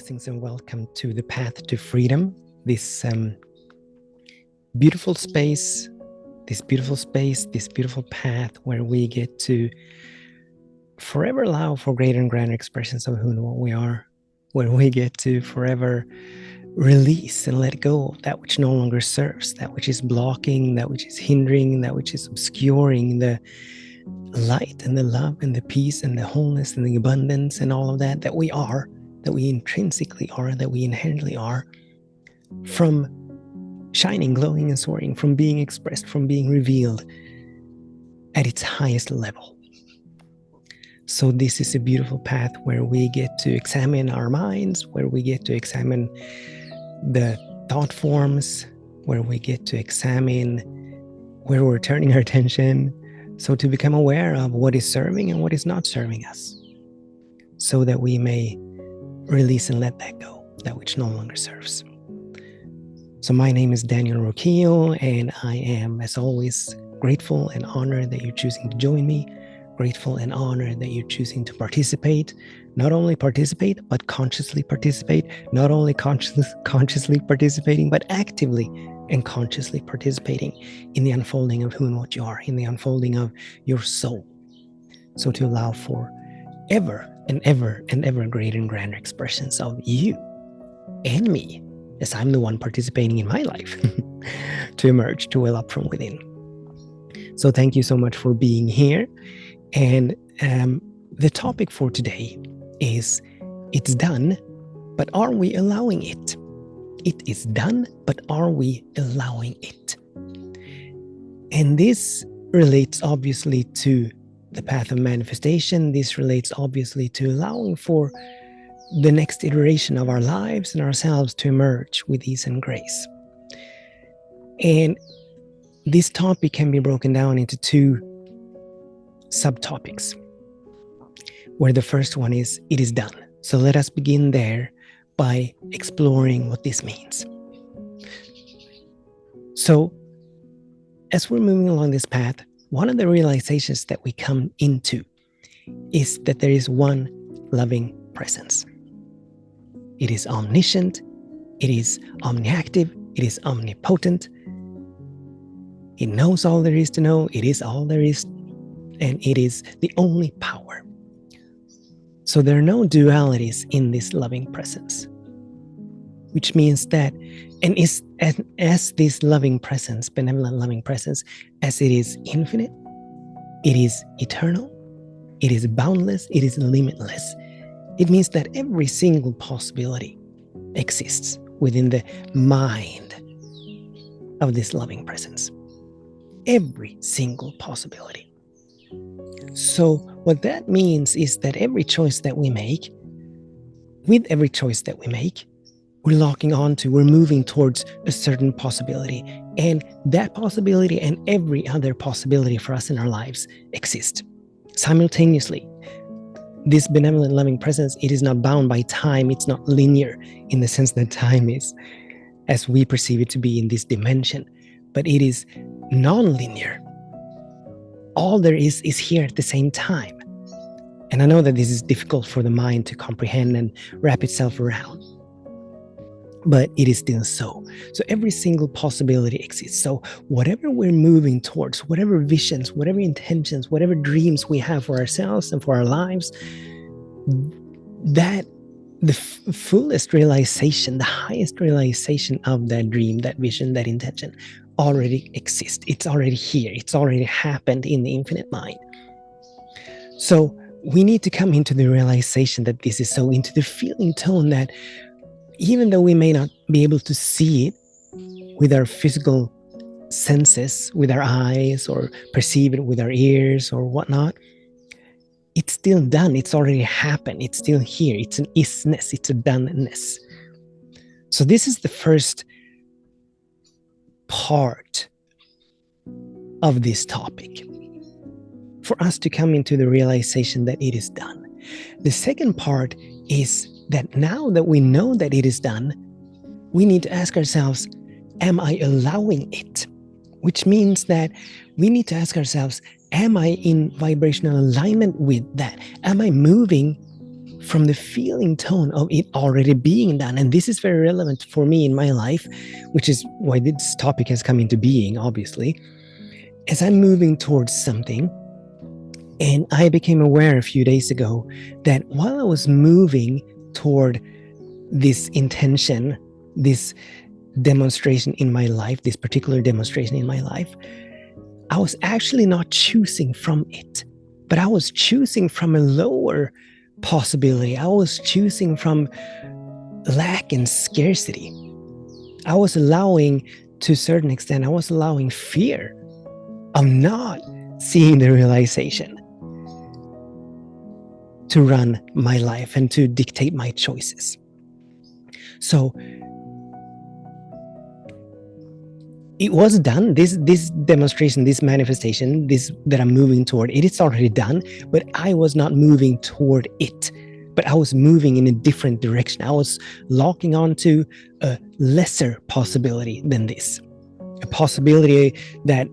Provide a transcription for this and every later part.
Blessings and welcome to the Path to Freedom. This beautiful space, this beautiful path where we get to forever allow for greater and greater expressions of who and what we are, where we get to forever release and let go of that which no longer serves, that which is blocking, that which is hindering, that which is obscuring the light and the love and the peace and the wholeness and the abundance and all of that that we are, that we intrinsically are, that we inherently are, from shining, glowing, and soaring, from being expressed, from being revealed at its highest level. So this is a beautiful path where we get to examine our minds, where we get to examine the thought forms, where we get to examine where we're turning our attention, so to become aware of what is serving and what is not serving us, so that we may release and let that go, that which no longer serves. So my name is Daniel Roquillo, and I am, as always, grateful and honored that you're choosing to join me, grateful and honored that you're choosing to participate, not only participate, but consciously participate, not only consciously participating, but actively and consciously participating in the unfolding of who and what you are, in the unfolding of your soul. So to allow for ever and ever and ever greater and grander expressions of you and me, as I'm the one participating in my life, to emerge, to well up from within. So thank you so much for being here. And the topic for today is, it's done, but are we allowing it? It is done, but are we allowing it? And this relates obviously to the path of manifestation. This relates obviously to allowing for the next iteration of our lives and ourselves to emerge with ease and grace. And this topic can be broken down into two subtopics, where the first one is, it is done. So let us begin there by exploring what this means. So as we're moving along this path, one of the realizations that we come into is that there is one loving presence. It is omniscient, it is omniactive, it is omnipotent. It knows all there is to know, it is all there is, and it is the only power. So there are no dualities in this loving presence, which means that, and is as this loving presence, benevolent loving presence, as it is infinite, it is eternal, it is boundless, it is limitless. It means that every single possibility exists within the mind of this loving presence. Every single possibility. So what that means is that every choice that we make, with every choice that we make, we're locking onto, we're moving towards a certain possibility. And that possibility and every other possibility for us in our lives exist simultaneously. This benevolent loving presence, it is not bound by time. It's not linear in the sense that time is, as we perceive it to be in this dimension, but it is non-linear. All there is here at the same time. And I know that this is difficult for the mind to comprehend and wrap itself around, but it is still so. So every single possibility exists. So whatever we're moving towards, whatever visions, whatever intentions, whatever dreams we have for ourselves and for our lives, that the fullest realization, the highest realization of that dream, that vision, that intention already exists. It's already here. It's already happened in the infinite mind. So we need to come into the realization that this is so, into the feeling tone that even though we may not be able to see it with our physical senses, with our eyes, or perceive it with our ears or whatnot, it's still done. It's already happened. It's still here. It's an isness. It's a doneness. So this is the first part of this topic, for us to come into the realization that it is done. The second part is that now that we know that it is done, we need to ask ourselves, am I allowing it? Which means that we need to ask ourselves, am I in vibrational alignment with that? Am I moving from the feeling tone of it already being done. And this is very relevant for me in my life, which is why this topic has come into being, obviously. As I'm moving towards something, and I became aware a few days ago that while I was moving toward this intention, this demonstration in my life, this particular demonstration in my life, I was actually not choosing from it, but I was choosing from a lower possibility. I was choosing from lack and scarcity. I was allowing, to a certain extent, I was allowing fear of not seeing the realization to run my life and to dictate my choices. So it was done. This demonstration, this manifestation, this that I'm moving toward, it is already done, but I was not moving toward it. But I was moving in a different direction. I was locking onto a lesser possibility than this, a possibility that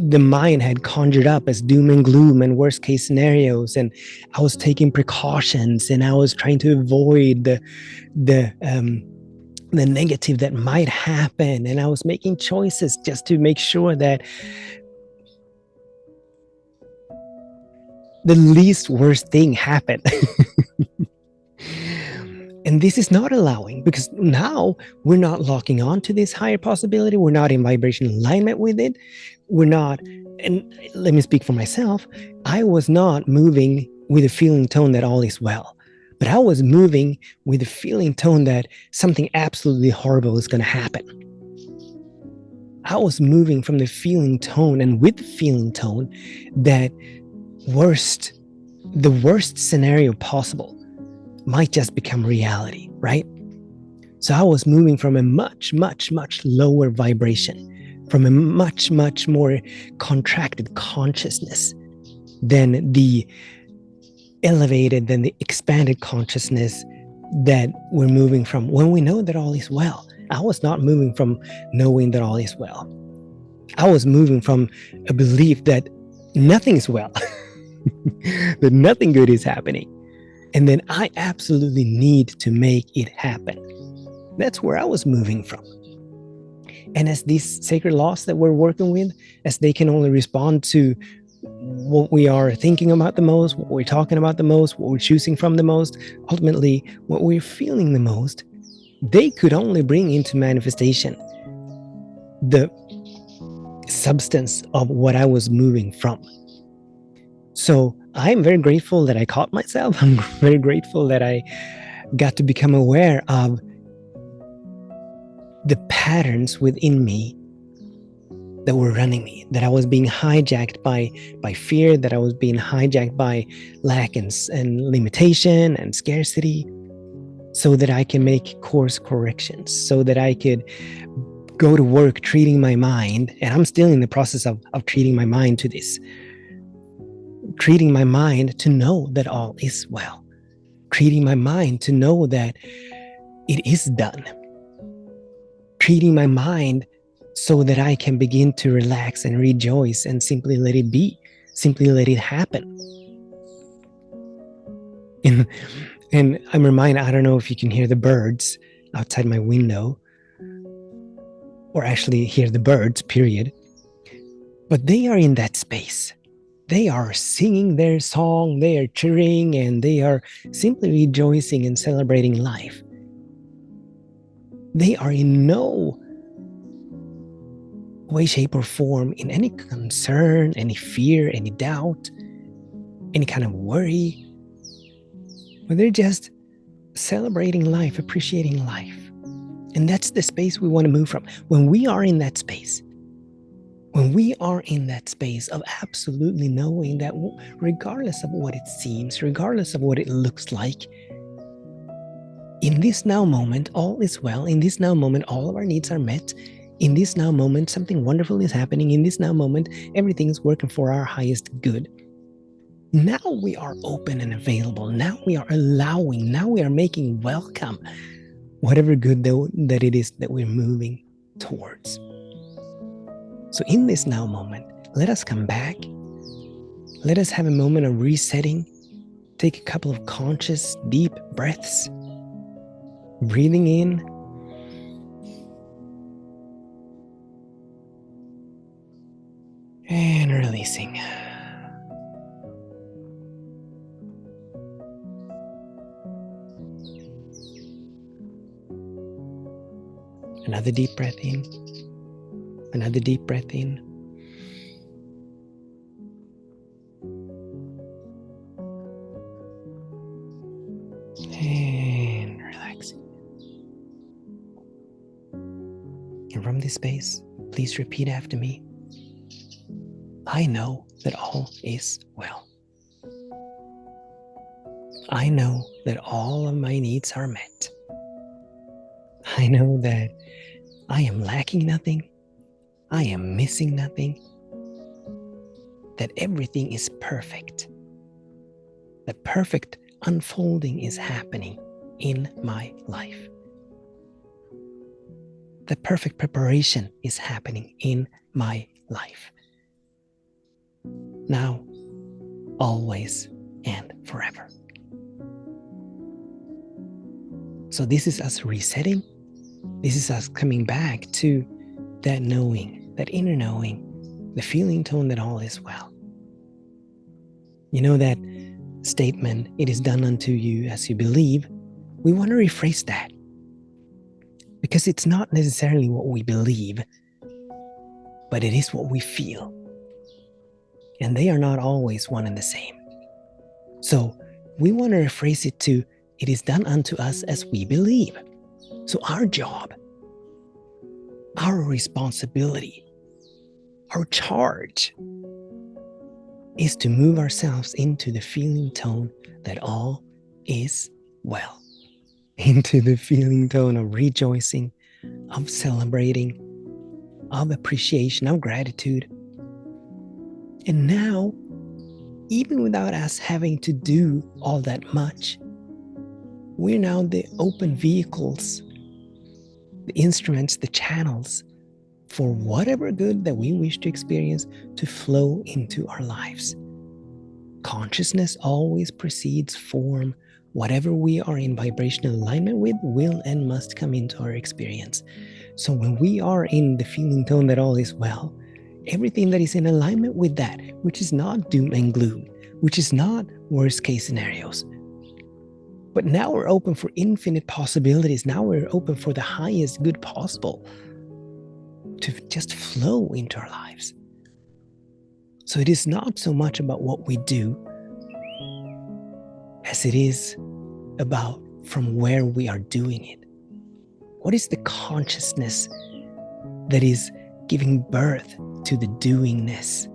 the mind had conjured up as doom and gloom and worst case scenarios. And I was taking precautions, and I was trying to avoid the negative that might happen. And I was making choices just to make sure that the least worst thing happened. And this is not allowing, because now we're not locking on to this higher possibility. We're not in vibration alignment with it. We're not, and let me speak for myself, I was not moving with a feeling tone that all is well, but I was moving with a feeling tone that something absolutely horrible is going to happen. I was moving from the feeling tone, and with the feeling tone, that the worst scenario possible might just become reality, right? So I was moving from a much, much, much lower vibration, from a much, much more contracted consciousness than the elevated, than the expanded consciousness that we're moving from when we know that all is well. I was not moving from knowing that all is well. I was moving from a belief that nothing is well, that nothing good is happening. And then I absolutely need to make it happen. That's where I was moving from. And as these sacred laws that we're working with, as they can only respond to what we are thinking about the most, what we're talking about the most, what we're choosing from the most, ultimately what we're feeling the most, they could only bring into manifestation the substance of what I was moving from. So I'm very grateful that I caught myself. I'm very grateful that I got to become aware of the patterns within me that were running me, that I was being hijacked by fear, that I was being hijacked by lack and limitation and scarcity, so that I can make course corrections, so that I could go to work treating my mind. And I'm still in the process of treating my mind to this. Treating my mind to know that all is well. Treating my mind to know that it is done. Treating my mind so that I can begin to relax and rejoice and simply let it be, simply let it happen. And I'm reminded, I don't know if you can hear the birds outside my window, or actually hear the birds, period. But they are in that space. They are singing their song, they are cheering, and they are simply rejoicing and celebrating life. They are in no way, shape, or form in any concern, any fear, any doubt, any kind of worry. But they're just celebrating life, appreciating life. And that's the space we want to move from. When we are in that space, of absolutely knowing that regardless of what it seems, regardless of what it looks like, in this now moment, all is well. In this now moment, all of our needs are met. In this now moment, something wonderful is happening. In this now moment, everything is working for our highest good. Now we are open and available. Now we are allowing. Now we are making welcome whatever good that it is that we're moving towards. So in this now moment, let us come back. Let us have a moment of resetting, Take a couple of conscious, deep breaths, breathing in and releasing. Another deep breath in, another deep breath in. And relaxing. And from this space, please repeat after me. I know that all is well. I know that all of my needs are met. I know that I am lacking nothing. I am missing nothing. That everything is perfect. That perfect unfolding is happening in my life. That perfect preparation is happening in my life. Now, always, and forever. So this is us resetting. This is us coming back to that knowing, that inner knowing, the feeling tone that all is well. You know that statement, it is done unto you as you believe. We want to rephrase that, because it's not necessarily what we believe, but it is what we feel. And they are not always one and the same. So we want to rephrase it to, it is done unto us as we believe. So our job, our responsibility, our charge is to move ourselves into the feeling tone that all is well. Into the feeling tone of rejoicing, of celebrating, of appreciation, of gratitude. And now, even without us having to do all that much, we're now the open vehicles, the instruments, the channels for whatever good that we wish to experience to flow into our lives. Consciousness always precedes form. Whatever we are in vibrational alignment with will and must come into our experience. So when we are in the feeling tone that all is well, everything that is in alignment with that, which is not doom and gloom, which is not worst case scenarios, but now we're open for infinite possibilities. Now we're open for the highest good possible to just flow into our lives. So it is not so much about what we do as it is about from where we are doing it. What is the consciousness that is giving birth to the doingness,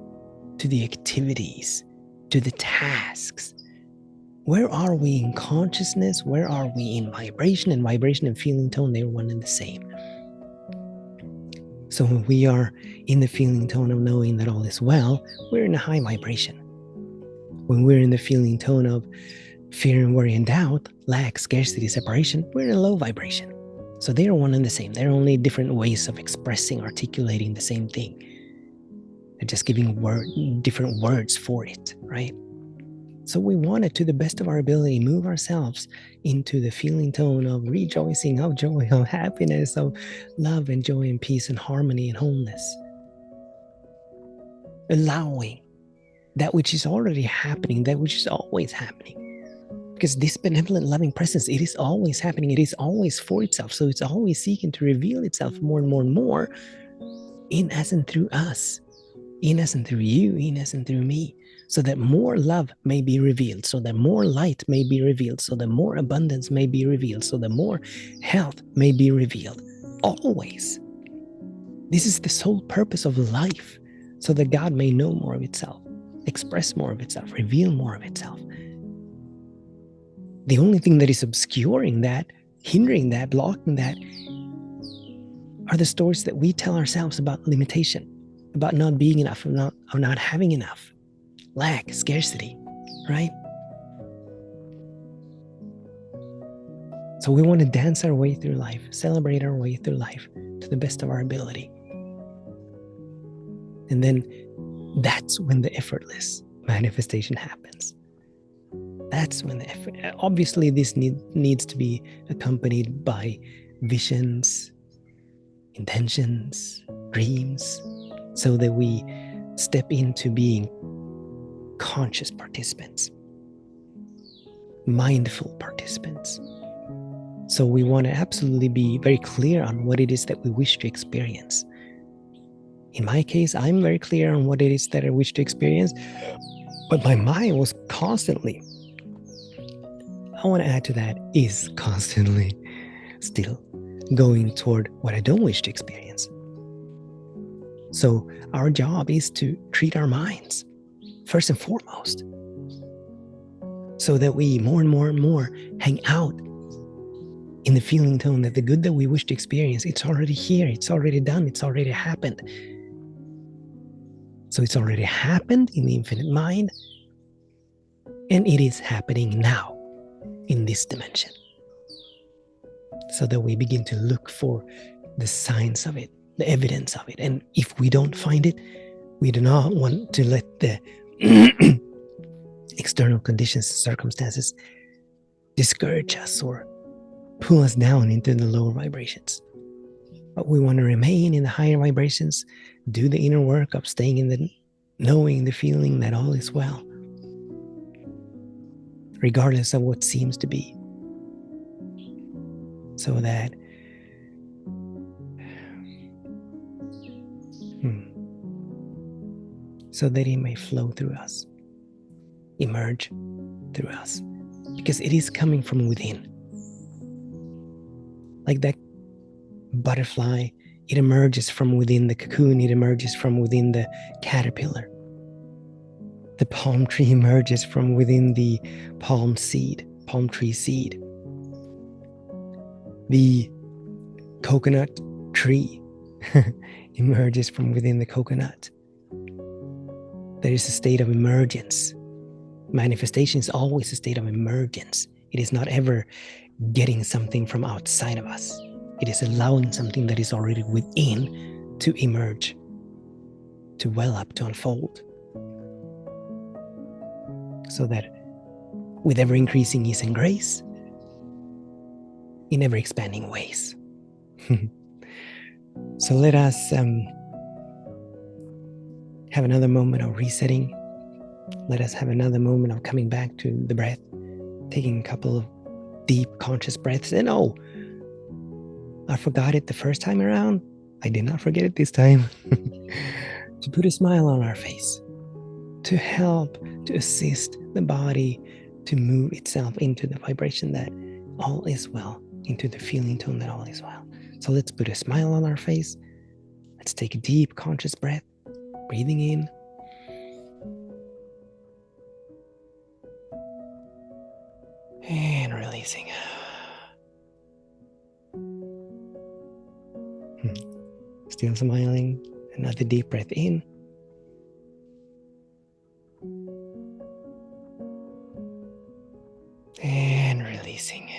to the activities, to the tasks? Where are we in consciousness? Where are we in vibration? And vibration and feeling tone, they're one and the same. So when we are in the feeling tone of knowing that all is well, we're in a high vibration. When we're in the feeling tone of fear and worry and doubt, lack, scarcity, separation, we're in a low vibration. So they are one and the same. They're only different ways of expressing, articulating the same thing. They're just giving different words for it, right? So we want to, to the best of our ability, move ourselves into the feeling tone of rejoicing, of joy, of happiness, of love and joy and peace and harmony and wholeness. Allowing that which is already happening, that which is always happening. Because this benevolent, loving presence, it is always happening. It is always for itself. So it's always seeking to reveal itself more and more and more in us and through us, in us and through you, in us and through me, so that more love may be revealed, so that more light may be revealed, so that more abundance may be revealed, so that more health may be revealed. Always. This is the sole purpose of life, so that God may know more of itself, express more of itself, reveal more of itself. The only thing that is obscuring that, hindering that, blocking that, are the stories that we tell ourselves about limitation, about not being enough, of not having enough, lack, scarcity, right? So we want to dance our way through life, celebrate our way through life to the best of our ability. And then that's when the effortless manifestation happens. That's when the effort. Obviously, this needs to be accompanied by visions, intentions, dreams, so that we step into being conscious participants, mindful participants. So we want to absolutely be very clear on what it is that we wish to experience. In my case, I'm very clear on what it is that I wish to experience, but my mind was constantly, I want to add to that, is constantly still going toward what I don't wish to experience. So our job is to treat our minds first and foremost, so that we more and more and more hang out in the feeling tone that the good that we wish to experience, it's already here, it's already done, it's already happened. So it's already happened in the infinite mind, and it is happening now in this dimension. So that we begin to look for the signs of it, the evidence of it. And if we don't find it, we do not want to let the external conditions and circumstances discourage us or pull us down into the lower vibrations. But we want to remain in the higher vibrations, do the inner work of staying in the knowing, the feeling that all is well, regardless of what seems to be. So that it may flow through us, emerge through us, because it is coming from within. Like that butterfly, it emerges from within the cocoon, it emerges from within the caterpillar. The palm tree emerges from within the palm tree seed. The coconut tree emerges from within the coconut. There is a state of emergence. Manifestation is always a state of emergence. It is not ever getting something from outside of us. It is allowing something that is already within to emerge, to well up, to unfold. So that with ever increasing ease and grace, in ever expanding ways. So let us have another moment of resetting. Let us have another moment of coming back to the breath, taking a couple of deep conscious breaths. And I forgot it the first time around. I did not forget it this time. To put a smile on our face, to help, to assist the body to move itself into the vibration that all is well, into the feeling tone that all is well. So let's put a smile on our face. Let's take a deep conscious breath, breathing in. And releasing. Still smiling. Another deep breath in. And releasing.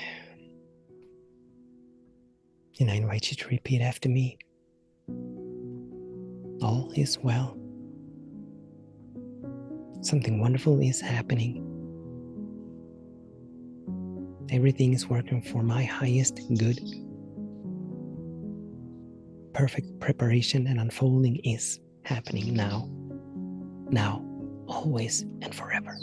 And I invite you to repeat after me. All is well. Something wonderful is happening. Everything is working for my highest good. Perfect preparation and unfolding is happening now. Now, always, and forever.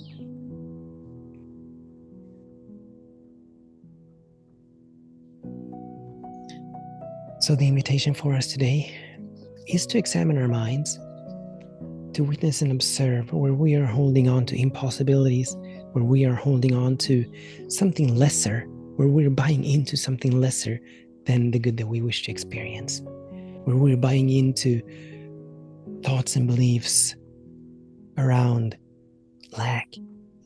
So the invitation for us today is to examine our minds, to witness and observe where we are holding on to impossibilities, where we are holding on to something lesser, where we're buying into something lesser than the good that we wish to experience, where we're buying into thoughts and beliefs around lack,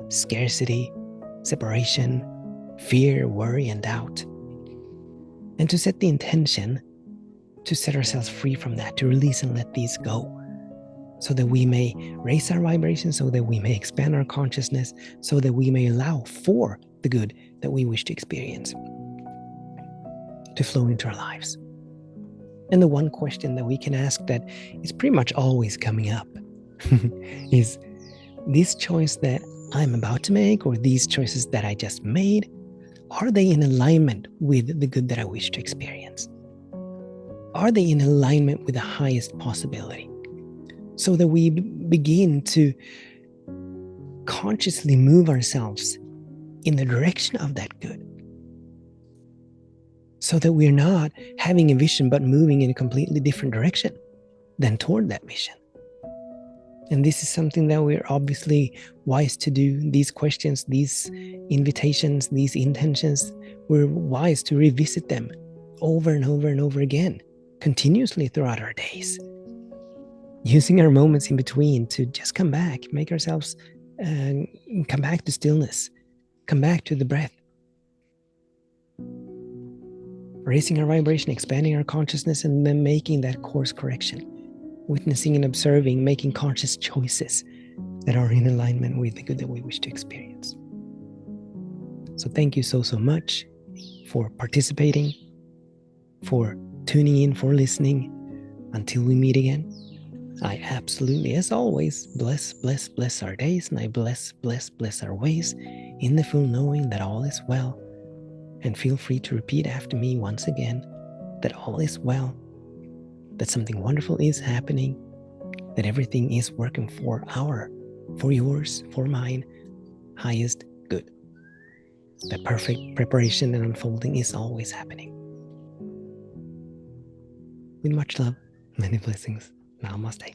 scarcity, separation, fear, worry, and doubt. And to set the intention to set ourselves free from that, to release and let these go, so that we may raise our vibration, so that we may expand our consciousness, so that we may allow for the good that we wish to experience to flow into our lives. And the one question that we can ask that is pretty much always coming up is this choice that I'm about to make, or these choices that I just made, are they in alignment with the good that I wish to experience? Are they in alignment with the highest possibility? So that we begin to consciously move ourselves in the direction of that good. So that we're not having a vision but moving in a completely different direction than toward that vision. And this is something that we're obviously wise to do. These questions, these invitations, these intentions, we're wise to revisit them over and over and over again, continuously throughout our days. Using our moments in between to just come back, make ourselves come back to stillness, come back to the breath. Raising our vibration, expanding our consciousness, and then making that course correction. Witnessing and observing, making conscious choices that are in alignment with the good that we wish to experience. So thank you so much for participating, for tuning in, for listening. Until we meet again, I absolutely, as always, bless our days, and I bless our ways in the full knowing that all is well. And feel free to repeat after me once again that all is well, that something wonderful is happening, that everything is working for yours, for mine, highest good. That perfect preparation and unfolding is always happening. With much love, many blessings. Namaste.